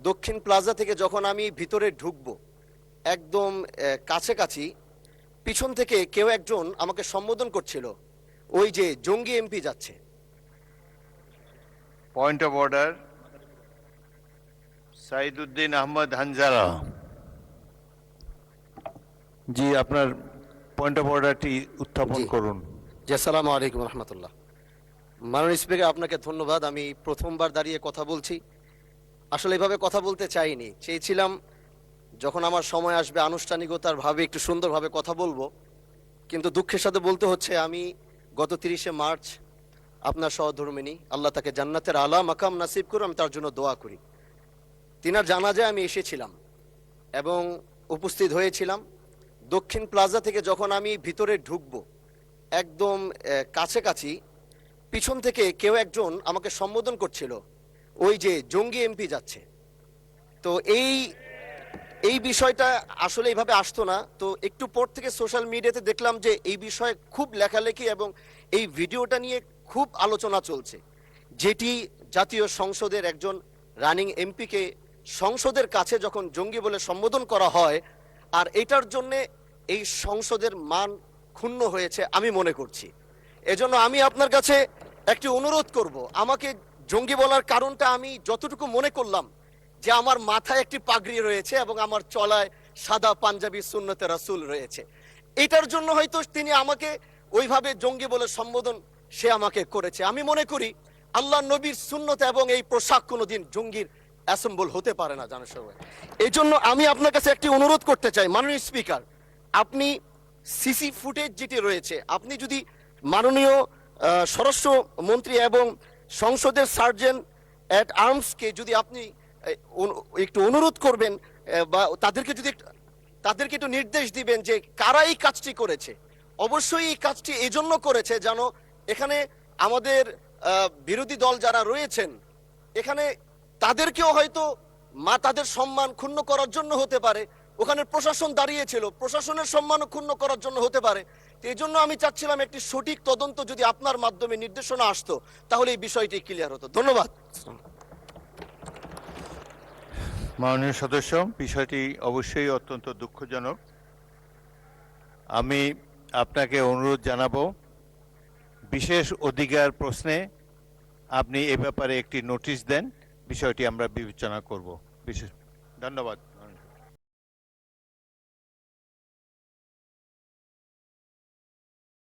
দক্ষিণ প্লাজা থেকে যখন আমি ভিতরে ঢুকবো একদম কাছাকাছি পিছন থেকে কেউ একজন আমাকে সম্বোধন করছিল, ওই যে জঙ্গি এমপি যাচ্ছে। Point of order, Saiduddin Ahmad Hanzala. জি, আপনার পয়েন্ট অফ অর্ডারটি উত্থাপন জি। করুন। জি, আসসালামু আলাইকুম রহমতুল্লাহ। মাননীয় স্পিকার, আপনাকে ধন্যবাদ। আমি প্রথমবার দাঁড়িয়ে কথা বলছি। আসলে এভাবে কথা বলতে চাইনি, চেয়েছিলাম যখন আমার সময় আসবে আনুষ্ঠানিকতার ভাবে একটু সুন্দরভাবে কথা বলবো, কিন্তু দুঃখের সাথে বলতে হচ্ছে আমি গত 30শে মার্চ আপনার সহধর্মিনী, আল্লাহ তাকে জান্নাতের আলা মাকাম নাসিব করুন, আমি তার জন্য দোয়া করি। তিনার জানাজায় আমি এসেছিলাম এবং উপস্থিত হয়েছিলাম। দক্ষিণ প্লাজা থেকে যখন আমি ভিতরে ঢুকবো একদম কাছাকাছি পিছন থেকে কেউ একজন আমাকে সম্বোধন করছিল, ওই যে জঙ্গি এমপি যাচ্ছে। তো এই বিষয়টা আসলে এইভাবে আসতো না। তো একটু পর থেকে সোশ্যাল মিডিয়াতে দেখলাম যে এই বিষয়ে খুব লেখালেখি এবং এই ভিডিওটা নিয়ে খুব আলোচনা চলছে, যেটি জাতীয় সংসদের একজন রানিং এমপিকে সংসদের কাছে যখন জঙ্গি বলে সম্বোধন করা হয়, আর এটার জন্যে এই সংসদের মান ক্ষুণ্ণ হয়েছে আমি মনে করছি। এজন্য আমি আপনার কাছে একটি অনুরোধ করব, আমাকে জঙ্গি বলার কারণটা আমি যতটুকু মনে করলাম যে আমার মাথায় একটি পাগড়ি রয়েছে এবং আমার চলায় সাদা পাঞ্জাবি সুন্নতে রাসূল রয়েছে, এটার জন্য হয়তো তিনি আমাকে ওইভাবে জঙ্গি বলে সম্বোধন সে আমাকে করেছে। আমি মনে করি আল্লাহ নবীর সুন্নত এবং এই পোশাক কোনোদিন জঙ্গির অ্যাসেম্বল হতে পারে না জানার সবাই। এই জন্য আমি আপনার কাছে একটি অনুরোধ করতে চাই, মাননীয় স্পিকার, আপনি সিসি ফুটেজ যেটি রয়েছে, আপনি যদি মাননীয় স্বরাষ্ট্রমন্ত্রী এবং সংসদের সার্জেন্ট অ্যাট আর্মসকে যদি আপনি একটু অনুরোধ করবেন বা তাদেরকে একটু নির্দেশ দিবেন যে কারা এই কাজটি করেছে। অবশ্যই এই কাজটি এজন্য করেছে যেন এখানে আমাদের বিরোধী দল যারা রয়েছেন এখানে তাদেরকেও হয়তো তাদের সম্মান ক্ষুণ্ণ করার জন্য হতে পারে, ওখানে প্রশাসন দাঁড়িয়েছিল, প্রশাসনের সম্মান ক্ষুণ্ণ করার জন্য হতে পারে। এই জন্য আমি চাচ্ছিলাম একটি সঠিক তদন্ত যদি আপনার মাধ্যমে নির্দেশনা আসতো তাহলে এই বিষয়টি ক্লিয়ার হতো। ধন্যবাদ। মাননীয় সদস্য, বিষয়টি অবশ্যই অত্যন্ত দুঃখজনক। আমি আপনাকে অনুরোধ জানাবো, বিশেষ অধিকার প্রশ্নে আপনি এ ব্যাপারে একটি নোটিশ দেন, বিষয়টি আমরা বিবেচনা করব। বিশেষ ধন্যবাদ।